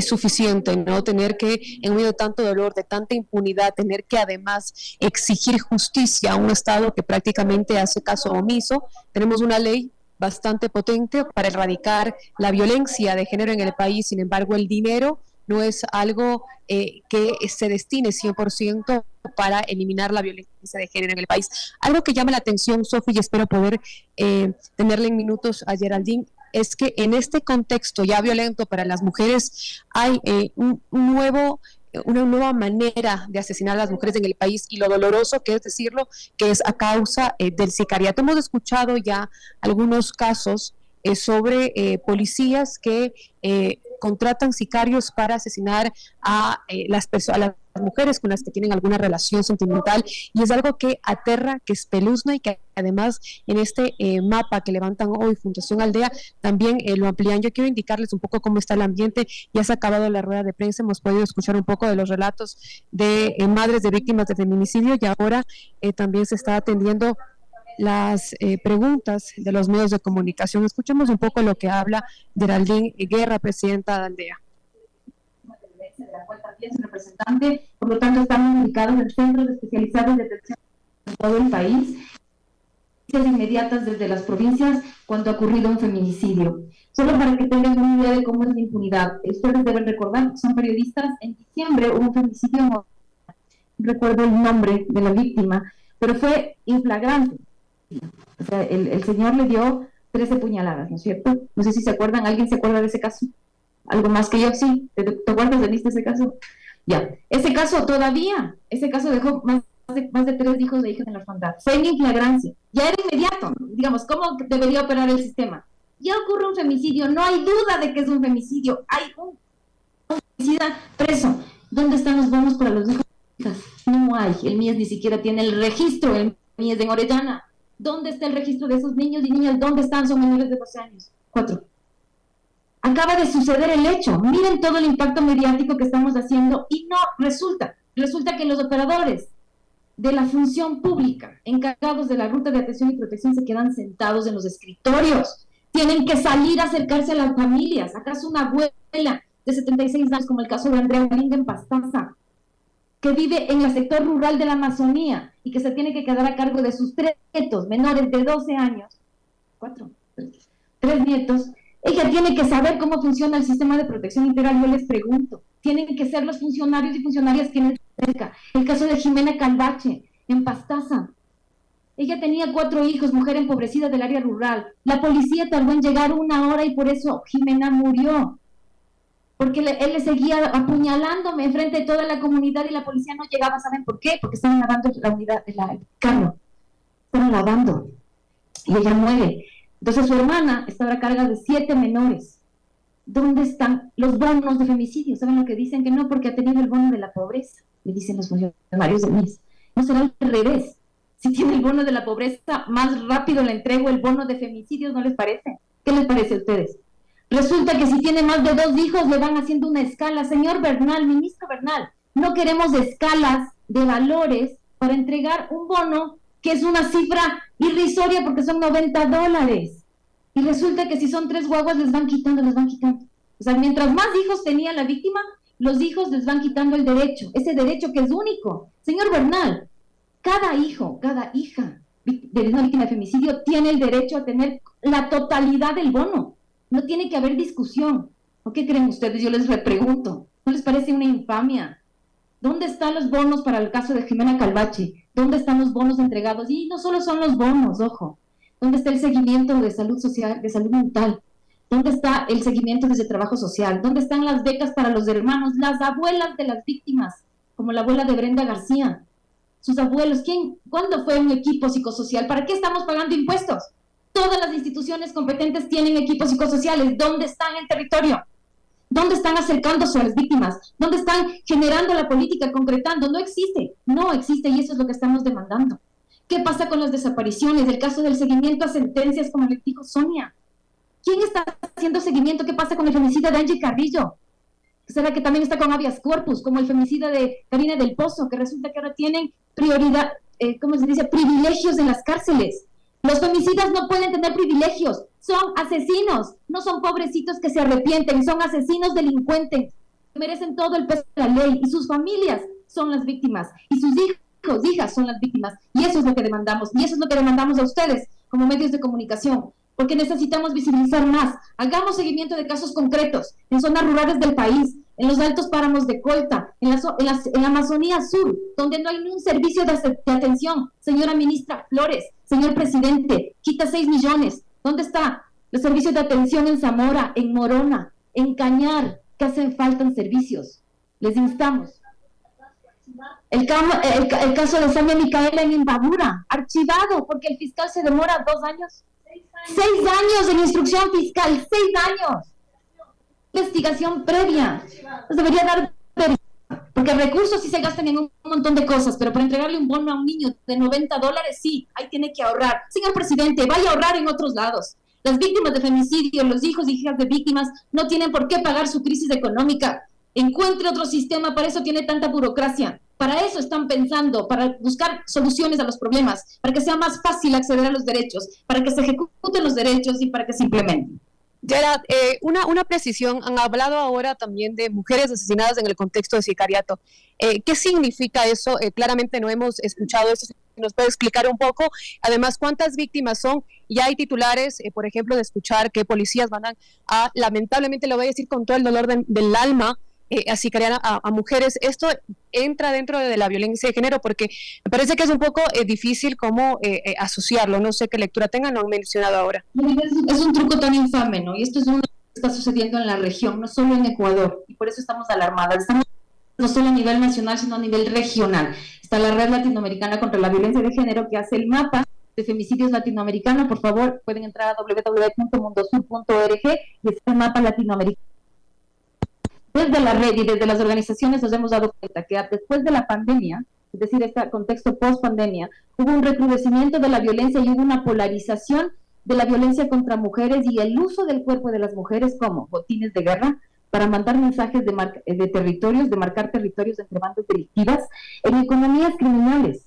suficiente, ¿no? Tener que, en medio de tanto dolor, de tanta impunidad, tener que además exigir justicia a un Estado que prácticamente hace caso omiso. Tenemos una ley bastante potente para erradicar la violencia de género en el país. Sin embargo, el dinero no es algo que se destine 100% para eliminar la violencia de género en el país. Algo que llama la atención, Sofi, y espero poder tenerle en minutos a Geraldine, es que en este contexto ya violento para las mujeres hay una nueva manera de asesinar a las mujeres en el país, y lo doloroso que es decirlo, que es a causa del sicariato. Hemos escuchado ya algunos casos sobre policías que contratan sicarios para asesinar a las mujeres con las que tienen alguna relación sentimental, y es algo que aterra, que espeluzna, y que además en este mapa que levantan hoy Fundación Aldea también lo amplían. Yo quiero indicarles un poco cómo está el ambiente. Ya se ha acabado la rueda de prensa, hemos podido escuchar un poco de los relatos de madres de víctimas de feminicidio, y ahora también se está atendiendo las preguntas de los medios de comunicación. Escuchemos un poco lo que habla Geraldine Guerra, presidenta de Aldea. De la cual también es representante, por lo tanto estamos ubicados en centros especializados de detención en todo el país, inmediatas desde las provincias cuando ha ocurrido un feminicidio. Solo para que tengan una idea de cómo es la impunidad, ustedes deben recordar, son periodistas, en diciembre hubo un femicidio, no recuerdo el nombre de la víctima, pero fue inflagrante. O sea, el señor le dio 13 puñaladas, ¿no es cierto? No sé si se acuerdan, ¿alguien se acuerda de ese caso? Algo más que yo, sí. ¿Te acuerdas de ese caso? Ya. Ese caso dejó más de 3 hijos de hijas en la orfandad. Fue en inflagrancia. Ya era inmediato, digamos, ¿cómo debería operar el sistema? Ya ocurre un femicidio, no hay duda de que es un femicidio. Hay un femicida preso. ¿Dónde están los bonos para los hijos? No hay. El MIES ni siquiera tiene el registro. El MIES en Orellana. ¿Dónde está el registro de esos niños y niñas? ¿Dónde están? Son menores de 12 años. 4. Acaba de suceder el hecho. Miren todo el impacto mediático que estamos haciendo y no resulta que los operadores de la función pública encargados de la ruta de atención y protección se quedan sentados en los escritorios. Tienen que salir a acercarse a las familias. ¿Acaso una abuela de 76 años, como el caso de Andrea Linda en Pastaza, que vive en el sector rural de la Amazonía y que se tiene que quedar a cargo de sus 3 nietos menores de 12 años, 3 nietos? Ella tiene que saber cómo funciona el sistema de protección integral. Yo les pregunto, tienen que ser los funcionarios y funcionarias quienes cerca. El caso de Jimena Calvache, en Pastaza. Ella tenía 4 hijos, mujer empobrecida del área rural. La policía tardó en llegar 1 hora y por eso Jimena murió. Porque él le seguía apuñalándome enfrente de toda la comunidad y la policía no llegaba. ¿Saben por qué? Porque estaban lavando el carro. Estaban lavando. Y ella muere. Entonces su hermana estaba a cargo de 7 menores. ¿Dónde están los bonos de femicidio? ¿Saben lo que dicen? Que no, porque ha tenido el bono de la pobreza, le dicen los funcionarios de MIS. No será al revés. Si tiene el bono de la pobreza, más rápido le entrego el bono de femicidios, ¿no les parece? ¿Qué les parece a ustedes? Resulta que si tiene más de 2 hijos, le van haciendo una escala. Señor Bernal, ministro Bernal, no queremos escalas de valores para entregar un bono que es una cifra irrisoria porque son $90. Y resulta que si son 3 guaguas les van quitando. O sea, mientras más hijos tenía la víctima, los hijos les van quitando el derecho, ese derecho que es único. Señor Bernal, cada hijo, cada hija de una víctima de femicidio tiene el derecho a tener la totalidad del bono. No tiene que haber discusión. ¿O qué creen ustedes? Yo les repregunto. ¿No les parece una infamia? ¿Dónde están los bonos para el caso de Jimena Calvache? ¿Dónde están los bonos entregados? Y no solo son los bonos, ojo. ¿Dónde está el seguimiento de salud social, de salud mental? ¿Dónde está el seguimiento desde trabajo social? ¿Dónde están las becas para los hermanos, las abuelas de las víctimas, como la abuela de Brenda García? Sus abuelos, ¿cuándo fue un equipo psicosocial? ¿Para qué estamos pagando impuestos? Todas las instituciones competentes tienen equipos psicosociales. ¿Dónde están en el territorio? ¿Dónde están acercándose a las víctimas? ¿Dónde están generando la política, concretando? No existe y eso es lo que estamos demandando. ¿Qué pasa con las desapariciones? El caso del seguimiento a sentencias, como le dijo Sonia. ¿Quién está haciendo seguimiento? ¿Qué pasa con el femicida de Angie Carrillo? ¿Será que también está con habeas corpus, como el femicida de Karina del Pozo, que resulta que ahora tienen prioridad, privilegios en las cárceles? Los femicidas no pueden tener privilegios, son asesinos, no son pobrecitos que se arrepienten, son asesinos delincuentes, que merecen todo el peso de la ley, y sus familias son las víctimas, y sus hijas son las víctimas, y eso es lo que demandamos, y eso es lo que demandamos a ustedes como medios de comunicación, porque necesitamos visibilizar más. Hagamos seguimiento de casos concretos en zonas rurales del país. en los altos páramos de Colta, en la Amazonía Sur, donde no hay ni un servicio de atención. Señora ministra Flores, señor presidente, quita 6 millones. ¿Dónde está los servicios de atención en Zamora, en Morona, en Cañar, que hacen falta en servicios? Les instamos. El caso de Samia Micaela en Imbabura, archivado, porque el fiscal se demora 2 años. 6 años en instrucción fiscal, 6 años. Investigación previa. Nos debería dar, porque recursos sí se gastan en un montón de cosas, pero para entregarle un bono a un niño de $90, sí, ahí tiene que ahorrar. Señor presidente, vaya a ahorrar en otros lados. Las víctimas de femicidio, los hijos y hijas de víctimas no tienen por qué pagar su crisis económica. Encuentre otro sistema, para eso tiene tanta burocracia. Para eso están pensando, para buscar soluciones a los problemas, para que sea más fácil acceder a los derechos, para que se ejecuten los derechos y para que se implementen. Gerard, una precisión, han hablado ahora también de mujeres asesinadas en el contexto de sicariato. ¿Qué significa eso? Claramente no hemos escuchado eso, ¿nos puede explicar un poco? Además, ¿cuántas víctimas son? Ya hay titulares, por ejemplo, de escuchar que policías van a, lamentablemente lo voy a decir con todo el dolor del alma, a sicariar a mujeres. Esto entra dentro de la violencia de género, porque me parece que es un poco difícil cómo asociarlo. No sé qué lectura tengan, lo han mencionado ahora. Es un truco tan infame, ¿no? Y esto es lo que está sucediendo en la región, no solo en Ecuador, y por eso estamos alarmadas. Estamos no solo a nivel nacional, sino a nivel regional. Está la Red Latinoamericana contra la Violencia de Género, que hace el mapa de femicidios latinoamericanos. Por favor, pueden entrar a www.mundosur.org y está el mapa latinoamericano. Desde la red y desde las organizaciones nos hemos dado cuenta que después de la pandemia, es decir, este contexto post-pandemia, hubo un recrudecimiento de la violencia y hubo una polarización de la violencia contra mujeres y el uso del cuerpo de las mujeres como botines de guerra para mandar mensajes de territorios, de marcar territorios entre bandas delictivas en economías criminales.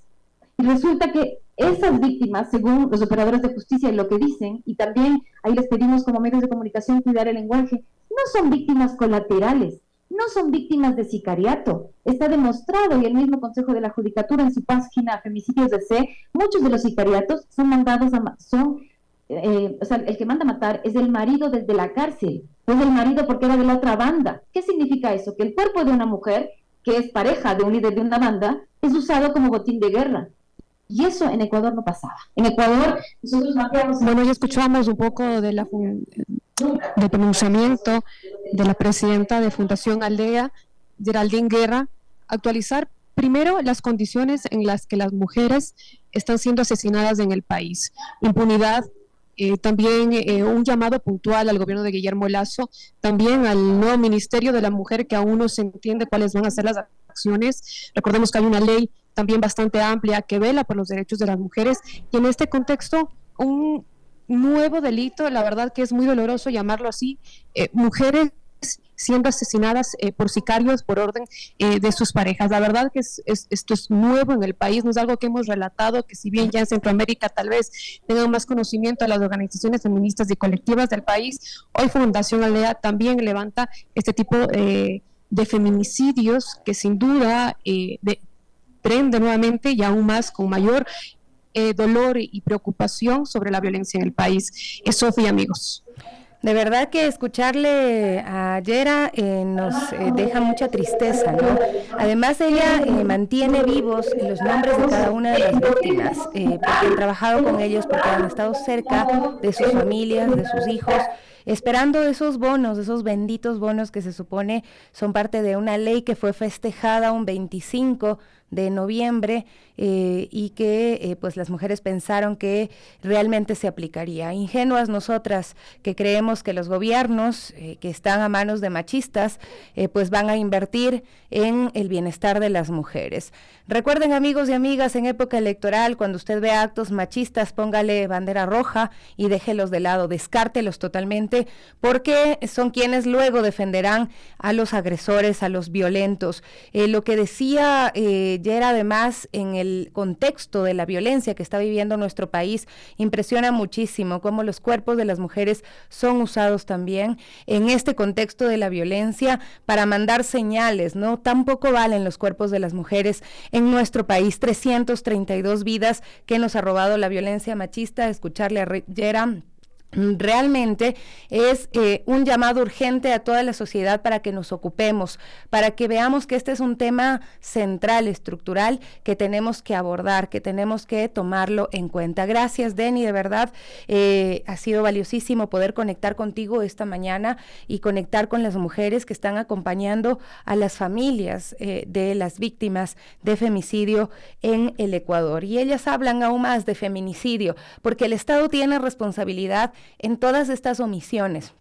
Y resulta que esas víctimas, según los operadores de justicia, lo que dicen, y también ahí les pedimos como medios de comunicación cuidar el lenguaje, no son víctimas colaterales, no son víctimas de sicariato. Está demostrado, y el mismo Consejo de la Judicatura en su página Femicidios DC, muchos de los sicariatos son mandados o sea, el que manda a matar es el marido desde la cárcel, no es el marido porque era de la otra banda. ¿Qué significa eso? Que el cuerpo de una mujer, que es pareja de un líder de una banda, es usado como botín de guerra. Y eso en Ecuador no pasaba. En Ecuador, nosotros mapeamos... Bueno, ya escuchamos un poco del pronunciamiento de la presidenta de Fundación Aldea, Geraldine Guerra, actualizar primero las condiciones en las que las mujeres están siendo asesinadas en el país. Impunidad, también un llamado puntual al gobierno de Guillermo Lasso, también al nuevo Ministerio de la Mujer, que aún no se entiende cuáles van a ser las acciones. Recordemos que hay una ley también bastante amplia que vela por los derechos de las mujeres, y en este contexto un nuevo delito, la verdad que es muy doloroso llamarlo así, mujeres siendo asesinadas por sicarios por orden de sus parejas. La verdad que esto es nuevo en el país, no es algo que hemos relatado, que si bien ya en Centroamérica tal vez tengan más conocimiento de las organizaciones feministas y colectivas del país, hoy Fundación Aldea también levanta este tipo de feminicidios que sin duda prende nuevamente y aún más con mayor dolor y preocupación sobre la violencia en el país. Sofía, amigos. De verdad que escucharle a Yera nos deja mucha tristeza, ¿no? Además, ella mantiene vivos los nombres de cada una de las víctimas, porque han trabajado con ellos, porque han estado cerca de sus familias, de sus hijos, esperando esos bonos, esos benditos bonos que se supone son parte de una ley que fue festejada un 25 de noviembre y que pues las mujeres pensaron que realmente se aplicaría. Ingenuas nosotras que creemos que los gobiernos que están a manos de machistas pues van a invertir en el bienestar de las mujeres. Recuerden, amigos y amigas, en época electoral, cuando usted vea actos machistas, póngale bandera roja y déjelos de lado, descártelos totalmente, porque son quienes luego defenderán a los agresores, a los violentos. Lo que decía Yera, además, en el contexto de la violencia que está viviendo nuestro país, impresiona muchísimo cómo los cuerpos de las mujeres son usados también en este contexto de la violencia para mandar señales, ¿no? Tampoco valen los cuerpos de las mujeres en nuestro país, 332 vidas que nos ha robado la violencia machista. Escucharle a Yera Realmente es un llamado urgente a toda la sociedad para que nos ocupemos, para que veamos que este es un tema central, estructural, que tenemos que abordar, que tenemos que tomarlo en cuenta. Gracias, Denny, de verdad, ha sido valiosísimo poder conectar contigo esta mañana y conectar con las mujeres que están acompañando a las familias de las víctimas de femicidio en el Ecuador. Y ellas hablan aún más de feminicidio, porque el Estado tiene responsabilidad en todas estas omisiones.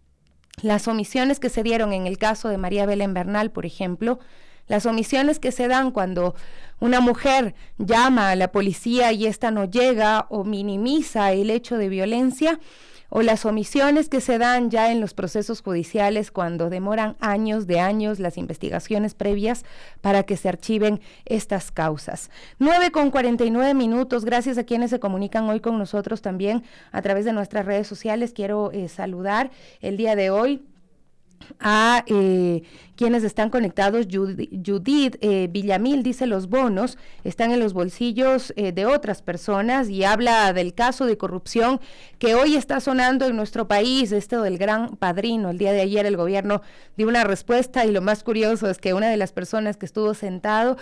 Las omisiones que se dieron en el caso de María Belén Bernal, por ejemplo, las omisiones que se dan cuando una mujer llama a la policía y ésta no llega o minimiza el hecho de violencia, o las omisiones que se dan ya en los procesos judiciales cuando demoran años las investigaciones previas para que se archiven estas causas. 9:49, gracias a quienes se comunican hoy con nosotros también a través de nuestras redes sociales. Quiero saludar el día de hoy a quienes están conectados. Judith Villamil dice: los bonos están en los bolsillos de otras personas, y habla del caso de corrupción que hoy está sonando en nuestro país, esto del Gran Padrino. El día de ayer el gobierno dio una respuesta, y lo más curioso es que una de las personas que estuvo sentado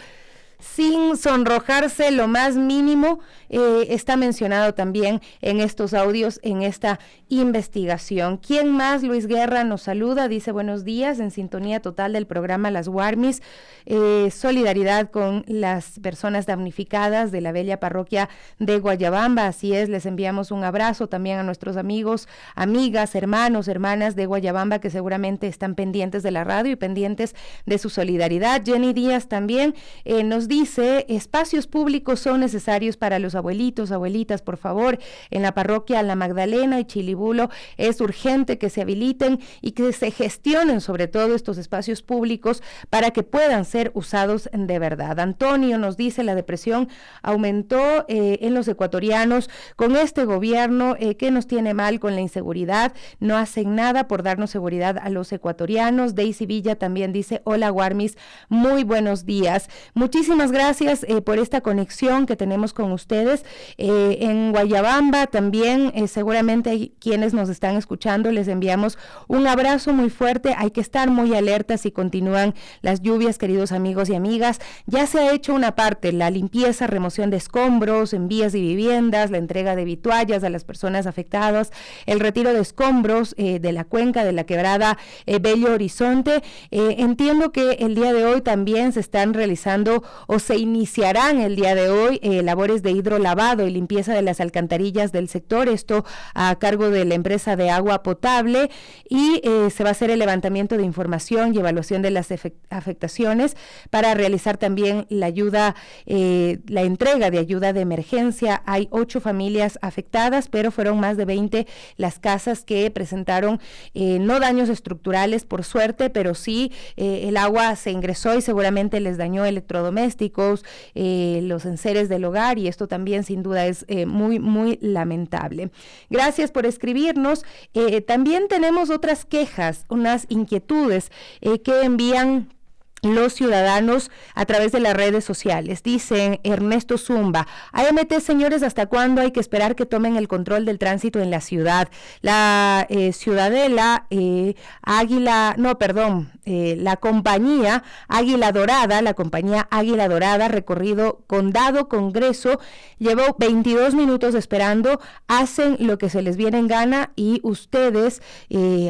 sin sonrojarse lo más mínimo, está mencionado también en estos audios, en esta investigación. ¿Quién más? Luis Guerra nos saluda, dice: buenos días, en sintonía total del programa Las Warmis, solidaridad con las personas damnificadas de la bella parroquia de Guayabamba. Así es, les enviamos un abrazo también a nuestros amigos, amigas, hermanos, hermanas de Guayabamba, que seguramente están pendientes de la radio y pendientes de su solidaridad. Jenny Díaz también nos dice: espacios públicos son necesarios para los abuelitos, abuelitas, por favor, en la parroquia La Magdalena y Chilibulo es urgente que se habiliten y que se gestionen sobre todo estos espacios públicos para que puedan ser usados de verdad. Antonio nos dice: la depresión aumentó en los ecuatorianos con este gobierno que nos tiene mal con la inseguridad, no hacen nada por darnos seguridad a los ecuatorianos. Daisy Villa también dice: hola Warmis, muy buenos días. Muchísimas gracias por esta conexión que tenemos con ustedes. En Guayabamba también seguramente hay quienes nos están escuchando, les enviamos un abrazo muy fuerte. Hay que estar muy alertas si continúan las lluvias, queridos amigos y amigas. Ya se ha hecho una parte, la limpieza, remoción de escombros en vías y viviendas, la entrega de vituallas a las personas afectadas, el retiro de escombros de la cuenca de la quebrada Bello Horizonte. Entiendo que el día de hoy también se están realizando o se iniciarán el día de hoy labores de hidrolavado y limpieza de las alcantarillas del sector, esto a cargo de la empresa de agua potable, y se va a hacer el levantamiento de información y evaluación de las afectaciones para realizar también la ayuda, la entrega de ayuda de emergencia. Hay 8 familias afectadas, pero fueron más de 20 las casas que presentaron no daños estructurales, por suerte, pero sí el agua se ingresó y seguramente les dañó electrodomésticos, los enseres del hogar, y esto también sin duda es muy lamentable. Gracias por escribirnos. También tenemos otras quejas, unas inquietudes que envían los ciudadanos a través de las redes sociales. Dicen Ernesto Zumba: AMT, señores, ¿hasta cuándo hay que esperar que tomen el control del tránsito en la ciudad? La la compañía Águila Dorada, recorrido Condado-Congreso, llevó 22 minutos esperando, hacen lo que se les viene en gana, y ustedes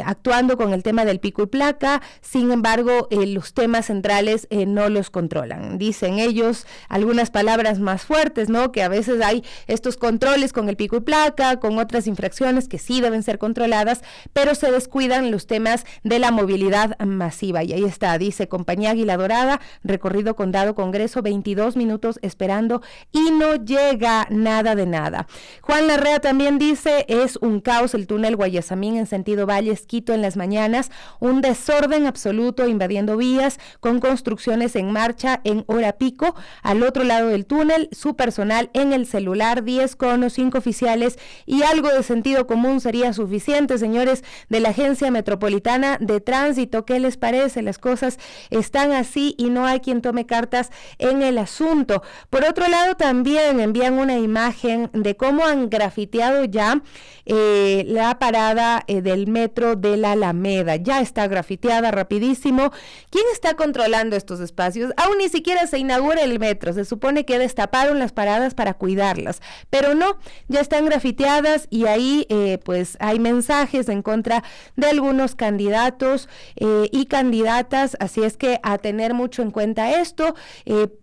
actuando con el tema del pico y placa, sin embargo, los temas centrales no los controlan. Dicen ellos algunas palabras más fuertes, ¿no? Que a veces hay estos controles con el pico y placa, con otras infracciones que sí deben ser controladas, pero se descuidan los temas de la movilidad masiva. Y ahí está, dice: compañía Águila Dorada, recorrido Condado-Congreso, 22 minutos esperando y no llega nada de nada. Juan Larrea también dice: es un caos el túnel Guayasamín en sentido Valles Quito en las mañanas, un desorden absoluto invadiendo vías, con construcciones en marcha en hora pico. Al otro lado del túnel, su personal en el celular, 10 conos, 5 oficiales y algo de sentido común sería suficiente, señores de la Agencia Metropolitana de Tránsito. ¿Qué les parece? Las cosas están así y no hay quien tome cartas en el asunto. Por otro lado, también envían una imagen de cómo han grafiteado ya la parada del metro de la Alameda. Ya está grafiteada rapidísimo. ¿Quién está controlando estos espacios? Aún ni siquiera se inaugura el metro. Se supone que destaparon las paradas para cuidarlas, pero no, ya están grafiteadas y ahí pues hay mensajes en contra de algunos candidatos y candidatas, así es que a tener mucho en cuenta esto.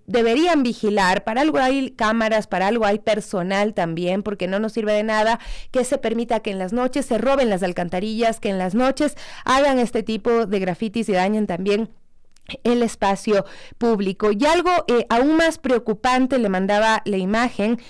Deberían vigilar, para algo hay cámaras, para algo hay personal también, porque no nos sirve de nada que se permita que en las noches se roben las alcantarillas, que en las noches hagan este tipo de grafitis y dañen también el espacio público. Y algo aún más preocupante, le mandaba la imagen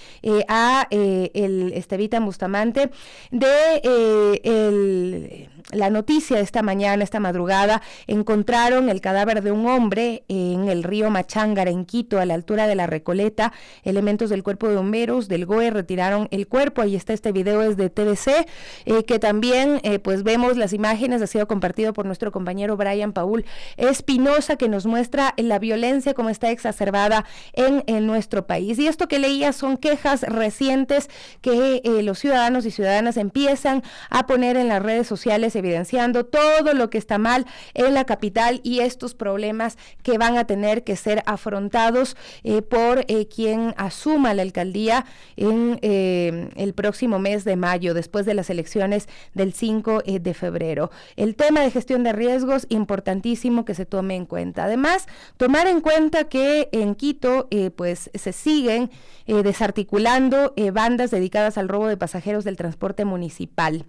a el Estevita Bustamante de la noticia de esta mañana, esta madrugada. Encontraron el cadáver de un hombre en el río Machángara, en Quito, a la altura de la Recoleta. Elementos del cuerpo de bomberos del GOE retiraron el cuerpo. Ahí está este video, es de TVC, que también pues vemos las imágenes. Ha sido compartido por nuestro compañero Brian Paul Espinosa, que nos muestra la violencia como está exacerbada en nuestro país. Y esto que leía son quejas recientes que los ciudadanos y ciudadanas empiezan a poner en las redes sociales, evidenciando todo lo que está mal en la capital y estos problemas que van a tener que ser afrontados por quien asuma la alcaldía en el próximo mes de mayo, después de las elecciones del 5 de febrero. El tema de gestión de riesgos, importantísimo que se tome en cuenta. Además, tomar en cuenta que en Quito pues se siguen desarticulando bandas dedicadas al robo de pasajeros del transporte municipal.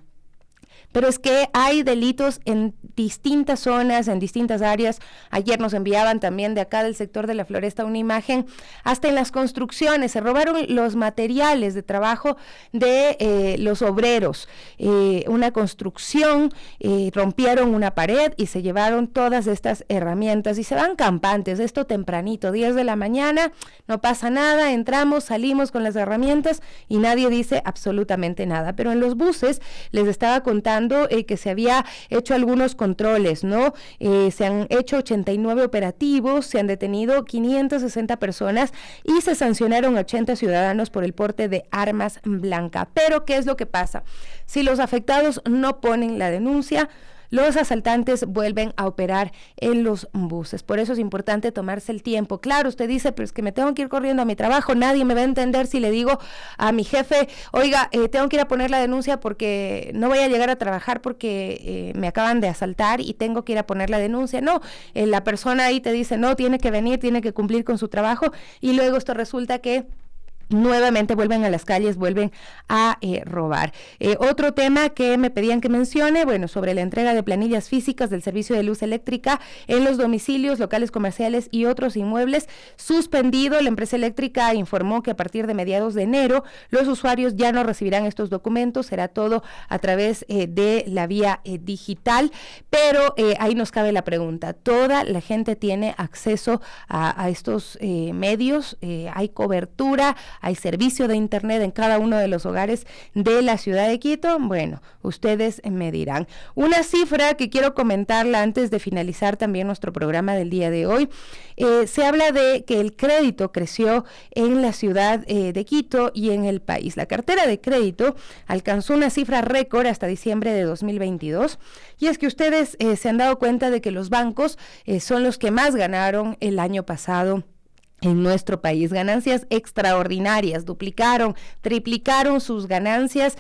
Pero es que hay delitos en distintas zonas, en distintas áreas. Ayer nos enviaban también de acá del sector de la Floresta una imagen, hasta en las construcciones, se robaron los materiales de trabajo de los obreros. Una construcción, rompieron una pared y se llevaron todas estas herramientas y se van campantes, esto tempranito, 10 de la mañana, no pasa nada, entramos, salimos con las herramientas y nadie dice absolutamente nada. Pero en los buses les estaba contando que se había hecho algunos controles, ¿no? Se han hecho 89 operativos, se han detenido 560 personas y se sancionaron 80 ciudadanos por el porte de armas blancas. Pero, ¿qué es lo que pasa? Si los afectados no ponen la denuncia, los asaltantes vuelven a operar en los buses. Por eso es importante tomarse el tiempo. Claro, usted dice, pero es que me tengo que ir corriendo a mi trabajo, nadie me va a entender si le digo a mi jefe, oiga, tengo que ir a poner la denuncia porque no voy a llegar a trabajar porque me acaban de asaltar y tengo que ir a poner la denuncia. No, la persona ahí te dice, no, tiene que venir, tiene que cumplir con su trabajo y luego esto resulta que nuevamente vuelven a las calles, vuelven a robar. Otro tema que me pedían que mencione, bueno, sobre la entrega de planillas físicas del servicio de luz eléctrica en los domicilios, locales comerciales y otros inmuebles, suspendido. La empresa eléctrica informó que a partir de mediados de enero los usuarios ya no recibirán estos documentos, será todo a través de la vía digital, pero ahí nos cabe la pregunta, ¿toda la gente tiene acceso a estos medios? ¿Hay cobertura? ¿Hay servicio de internet en cada uno de los hogares de la ciudad de Quito? Bueno, ustedes me dirán. Una cifra que quiero comentarla antes de finalizar también nuestro programa del día de hoy. Se habla de que el crédito creció en la ciudad de Quito y en el país. La cartera de crédito alcanzó una cifra récord hasta diciembre de 2022. Y es que ustedes se han dado cuenta de que los bancos son los que más ganaron el año pasado en nuestro país. Ganancias extraordinarias, duplicaron, triplicaron sus ganancias.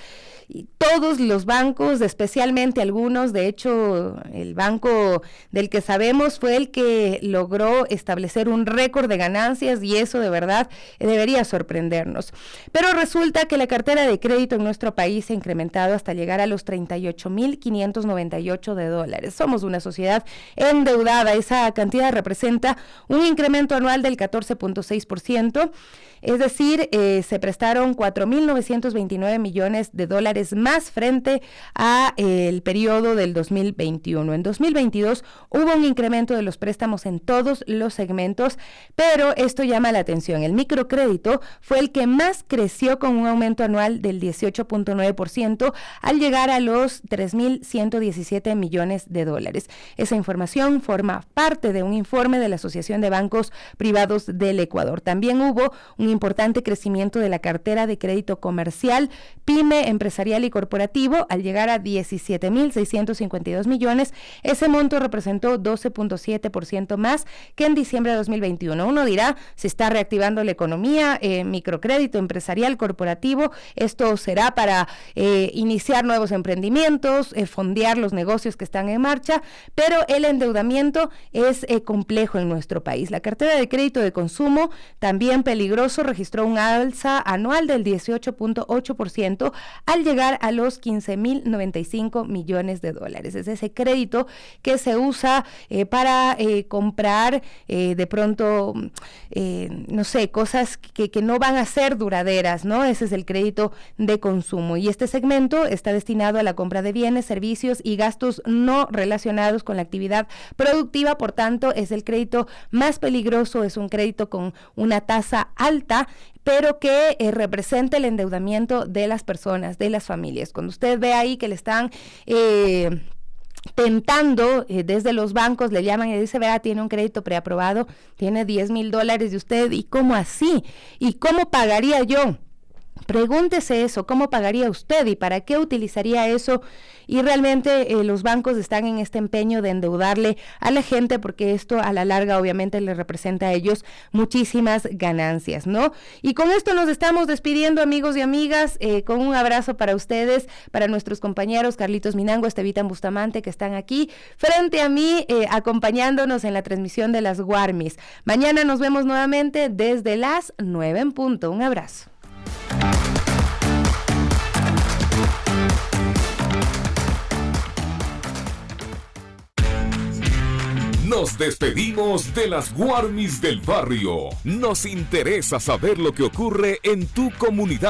Y todos los bancos, especialmente algunos, de hecho, el banco del que sabemos fue el que logró establecer un récord de ganancias y eso de verdad debería sorprendernos. Pero resulta que la cartera de crédito en nuestro país se ha incrementado hasta llegar a los $38,598. Somos una sociedad endeudada. Esa cantidad representa un incremento anual del 14.6%. Es decir, se prestaron $4,929 millones dólares más frente a el periodo del 2021. En 2022 hubo un incremento de los préstamos en todos los segmentos, pero esto llama la atención. El microcrédito fue el que más creció con un aumento anual del 18.9% al llegar a los 3.117 millones de dólares. Esa información forma parte de un informe de la Asociación de Bancos Privados del Ecuador. También hubo un importante crecimiento de la cartera de crédito comercial, pyme, empresarial y corporativo al llegar a 17.652 millones. Ese monto representó 12.7% más que en diciembre de 2021. Uno dirá, se está reactivando la economía, microcrédito empresarial, corporativo, esto será para iniciar nuevos emprendimientos, fondear los negocios que están en marcha, pero el endeudamiento es complejo en nuestro país. La cartera de crédito de consumo, también peligroso, registró un alza anual del 18.8% al llegar a los 15.095 millones de dólares. Es ese crédito que se usa para comprar de pronto, no sé, cosas que no van a ser duraderas, ¿no? Ese es el crédito de consumo. Y este segmento está destinado a la compra de bienes, servicios y gastos no relacionados con la actividad productiva. Por tanto, es el crédito más peligroso, es un crédito con una tasa alta, pero que representa el endeudamiento de las personas, de las familias. Cuando usted ve ahí que le están tentando desde los bancos, le llaman y dice, vea, tiene un crédito preaprobado, tiene $10,000 de usted, ¿y cómo así? ¿Y cómo pagaría yo? Pregúntese eso, ¿cómo pagaría usted y para qué utilizaría eso? Y realmente los bancos están en este empeño de endeudarle a la gente porque esto a la larga obviamente les representa a ellos muchísimas ganancias, ¿no? Y con esto nos estamos despidiendo, amigos y amigas, con un abrazo para ustedes, para nuestros compañeros Carlitos Minango, Estevita Bustamante, que están aquí frente a mí acompañándonos en la transmisión de las Guarmis. Mañana nos vemos nuevamente desde las 9 en punto. Un abrazo. Nos despedimos de las Guarmis del barrio. Nos interesa saber lo que ocurre en tu comunidad.